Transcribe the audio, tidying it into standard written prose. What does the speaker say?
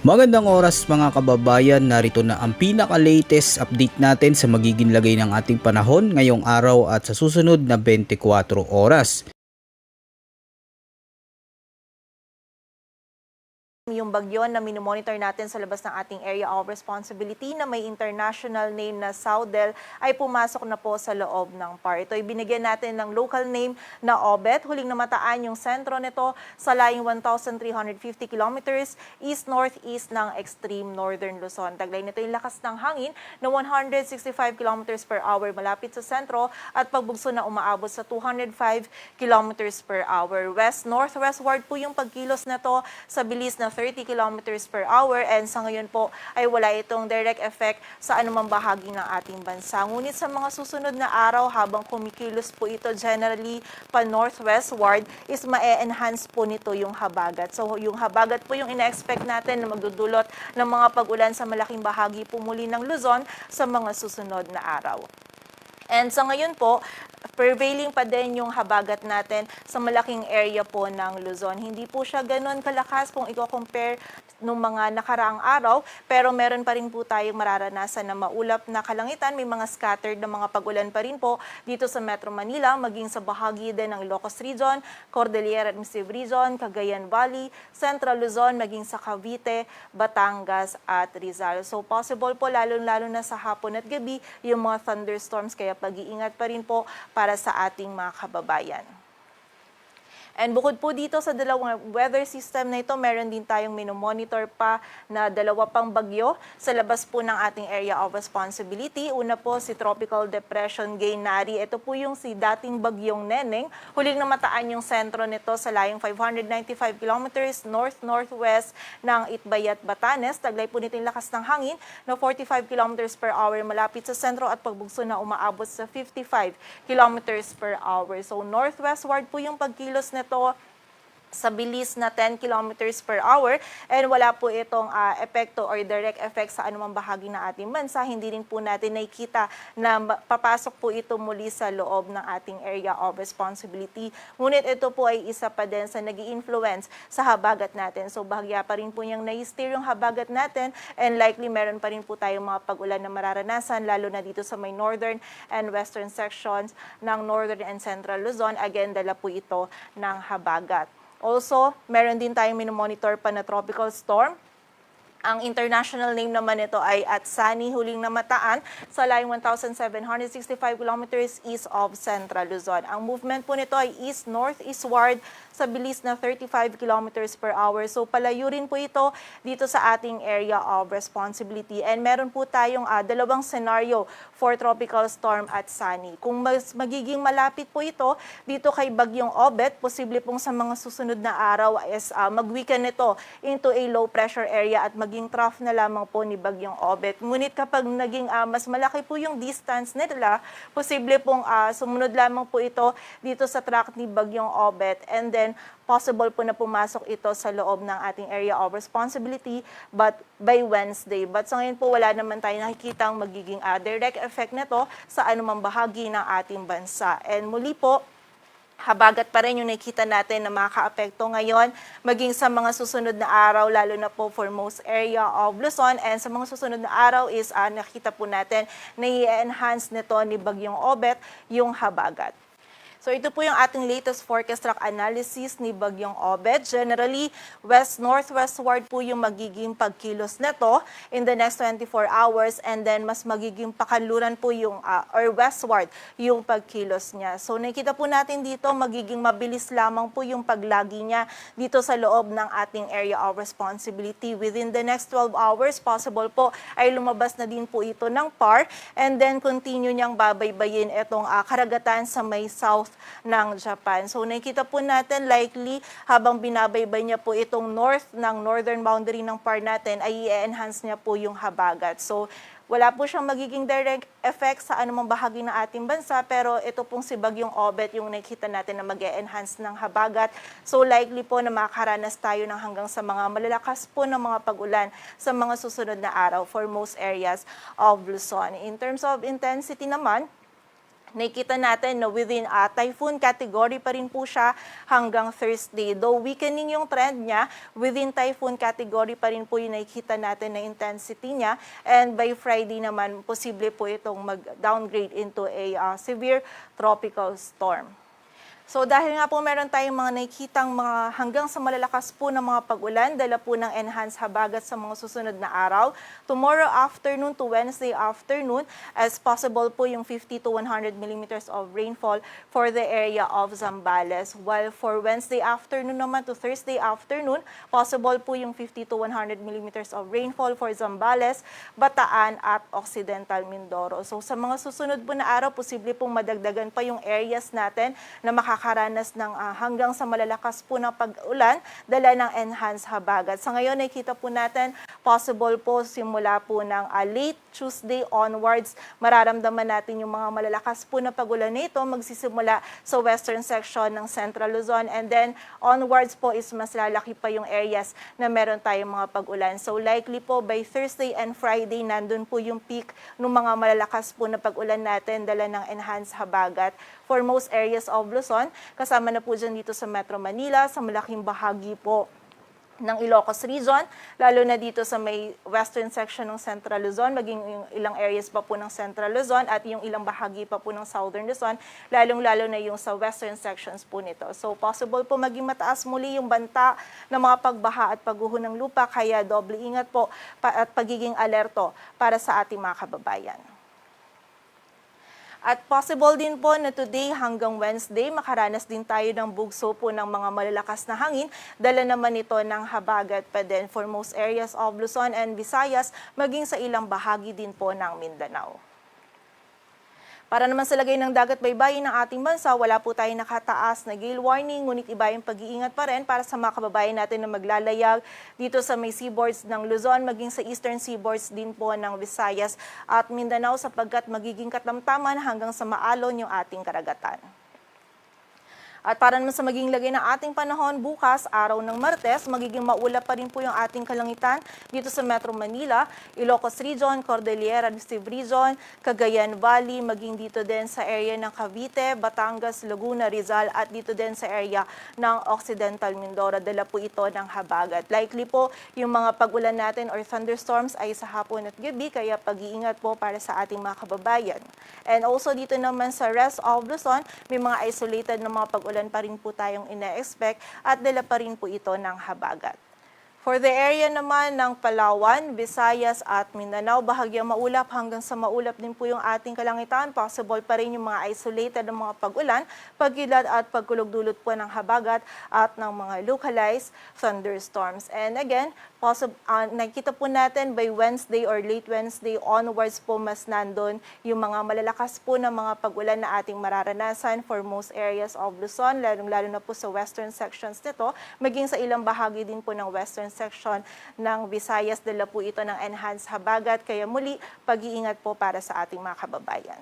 Magandang oras mga kababayan, narito na ang pinaka-latest update natin sa magiging lagay ng ating panahon ngayong araw at sa susunod na 24 oras. Yung bagyo na minomonitor natin sa labas ng ating area of responsibility na may international name na Saudel ay pumasok na po sa loob ng PAR. Ito ay binigyan natin ng local name na Obet. Huling namataan yung sentro nito sa layong 1,350 kilometers east-northeast ng extreme northern Luzon. Taglay nito yung lakas ng hangin na 165 kilometers per hour malapit sa sentro at pagbugso na umaabot sa 205 kilometers per hour. West-northwestward po yung pagkilos nito sa bilis na 30 kilometers per hour and sa ngayon po ay wala itong direct effect sa anumang bahagi ng ating bansa. Ngunit sa mga susunod na araw habang kumikilos po ito generally pa northwestward is ma-enhance po nito yung habagat. So yung habagat po yung ina-expect natin na magdudulot ng mga pag-ulan sa malaking bahagi po muli ng Luzon sa mga susunod na araw. And sa ngayon po, prevailing pa din yung habagat natin sa malaking area po ng Luzon. Hindi po siya ganoon kalakas kung i-compare nung mga nakaraang araw, pero meron pa rin po tayong mararanasan na maulap na kalangitan. May mga scattered na mga pag-ulan pa rin po dito sa Metro Manila, maging sa bahagi din ng Ilocos Region, Cordillera Administrative Region, Cagayan Valley, Central Luzon, maging sa Cavite, Batangas at Rizal. So possible po lalo-lalo na sa hapon at gabi yung mga thunderstorms, kaya pag-iingat pa rin po para sa ating mga kababayan. And bukod po dito sa dalawang weather system na ito, meron din tayong minomonitor pa na dalawa pang bagyo sa labas po ng ating area of responsibility. Una po si Tropical Depression Gaynari. Ito po yung si dating bagyong Neneng. Huling namataan yung sentro nito sa layong 595 kilometers north-northwest ng Itbayat, Batanes. Taglay po nito yung lakas ng hangin na 45 kilometers per hour malapit sa sentro at pagbugso na umaabot sa 55 kilometers per hour. So northwestward po yung pagkilos nito sa bilis na 10 kilometers per hour and wala po itong epekto or direct effect sa anumang bahagi ng ating bansa. Hindi rin po natin nakikita na papasok po ito muli sa loob ng ating area of responsibility. Ngunit ito po ay isa pa din sa nag-i-influence sa habagat natin. So bahagya pa rin po niyang na-steer yung habagat natin and likely meron pa rin po tayong mga pag-ulan na mararanasan lalo na dito sa may northern and western sections ng northern and central Luzon. Again, dala po ito ng habagat. Also, meron din tayong minomonitor pa na tropical storm. Ang international name naman nito ay Atsani, huling namataan sa layong 1,765 kilometers east of Central Luzon. Ang movement po nito ay east-northeastward sa bilis na 35 kilometers per hour. So palayo rin po ito dito sa ating area of responsibility. And meron po tayong dalawang scenario for tropical storm Atsani. Kung magiging malapit po ito dito kay Bagyong Obet, posible pong sa mga susunod na araw is mag-weaken ito into a low pressure area at maging trough na lamang po ni Bagyong Obet. Ngunit kapag naging mas malaki po yung distance nila, posible pong sumunod lamang po ito dito sa track ni Bagyong Obet and then possible po na pumasok ito sa loob ng ating area of responsibility but by Wednesday. But sa ngayon po wala naman tayo nakikitang magiging direct effect nito sa anumang bahagi ng ating bansa. And muli po, habagat pa rin yung nakikita natin na makaka-apekto ngayon maging sa mga susunod na araw, lalo na po for most area of Luzon. And sa mga susunod na araw is nakita po natin na i-enhance nito ni Bagyong Obet yung habagat. So ito po yung ating latest forecast track analysis ni Bagyong Obet. Generally, west-northwestward po yung magiging pagkilos nito in the next 24 hours and then mas magiging pakaluran po yung or westward yung pagkilos niya. So nakikita po natin dito magiging mabilis lamang po yung paglagi niya dito sa loob ng ating area of responsibility. Within the next 12 hours, possible po ay lumabas na din po ito ng PAR and then continue niyang babaybayin itong karagatan sa may south ng Japan. So nakikita po natin likely habang binabaybay niya po itong north ng northern boundary ng PAR natin ay i-enhance niya po yung habagat. So wala po siyang magiging direct effect sa anumang bahagi ng ating bansa pero ito pong si Bagyong Obet yung nakikita natin na mag-e-enhance ng habagat. So likely po na makakaranas tayo ng hanggang sa mga malalakas po ng mga pag-ulan sa mga susunod na araw for most areas of Luzon. In terms of intensity naman, nakikita natin na within typhoon category pa rin po siya hanggang Thursday. Though weakening yung trend niya, within typhoon category pa rin po yung nakikita natin na intensity niya. And by Friday naman, posible po itong mag-downgrade into a severe tropical storm. So dahil nga po meron tayong mga nakikitang mga hanggang sa malalakas po ng mga pag-ulan, dala po ng enhanced habagat sa mga susunod na araw. Tomorrow afternoon to Wednesday afternoon, as possible po yung 50 to 100 millimeters of rainfall for the area of Zambales. While for Wednesday afternoon naman to Thursday afternoon, possible po yung 50 to 100 millimeters of rainfall for Zambales, Bataan at Occidental Mindoro. So sa mga susunod po na araw, posible pong madagdagan pa yung areas natin na makakaranas ng hanggang sa malalakas po na pag-ulan, dala ng enhanced habagat. Sa ngayon, nakikita po natin, possible po simula po ng late Tuesday onwards, mararamdaman natin yung mga malalakas po na pag-ulan nito magsisimula sa western section ng Central Luzon, and then onwards po is mas lalaki pa yung areas na meron tayong mga pag-ulan. So likely po by Thursday and Friday, nandun po yung peak ng mga malalakas po na pag-ulan natin, dala ng enhanced habagat for most areas of Luzon. Kasama na po dyan dito sa Metro Manila, sa malaking bahagi po ng Ilocos Region, lalo na dito sa may western section ng Central Luzon, maging yung ilang areas pa po ng Central Luzon at yung ilang bahagi pa po ng Southern Luzon, lalong-lalo na yung sa western sections po nito. So possible po maging mataas muli yung banta ng mga pagbaha at pagguho ng lupa, kaya doble ingat po at pagiging alerto para sa ating mga kababayan. At possible din po na today hanggang Wednesday, makaranas din tayo ng bugso po ng mga malalakas na hangin. Dala naman ito ng habagat pa din for most areas of Luzon and Visayas, maging sa ilang bahagi din po ng Mindanao. Para naman sa lagay ng dagat baybayin ng ating bansa, wala po tayong nakataas na gale warning, ngunit iba yung pag-iingat pa rin para sa mga kababayan natin na maglalayag dito sa may seaboards ng Luzon, maging sa eastern seaboards din po ng Visayas at Mindanao, sapagkat magiging katamtaman hanggang sa maalon yung ating karagatan. At para naman sa maging lagay ng ating panahon, bukas, araw ng Martes, magiging maulap pa rin po yung ating kalangitan dito sa Metro Manila, Ilocos Region, Cordillera District Region, Cagayan Valley, maging dito din sa area ng Cavite, Batangas, Laguna, Rizal, at dito din sa area ng Occidental Mindoro. Dala po ito ng habagat. Likely po yung mga pag-ulan natin or thunderstorms ay sa hapon at gabi, kaya pag-iingat po para sa ating mga kababayan. And also dito naman sa rest of Luzon, may mga isolated na mga pag-ulan pa rin po tayong ina-expect at dala pa rin po ito ng habagat. For the area naman ng Palawan, Visayas at Mindanao, bahagyang maulap hanggang sa maulap din po yung ating kalangitan. Possible pa rin yung mga isolated na mga pag-ulan, pagkilad at pagkulog-dulot po ng habagat at ng mga localized thunderstorms. And again, nakikita po natin by Wednesday or late Wednesday onwards po mas nandun yung mga malalakas po na mga pag-ulan na ating mararanasan for most areas of Luzon, lalong-lalo na po sa western sections nito, maging sa ilang bahagi din po ng western section ng Visayas, dala po ito ng enhanced habagat, kaya muli pag-iingat po para sa ating mga kababayan.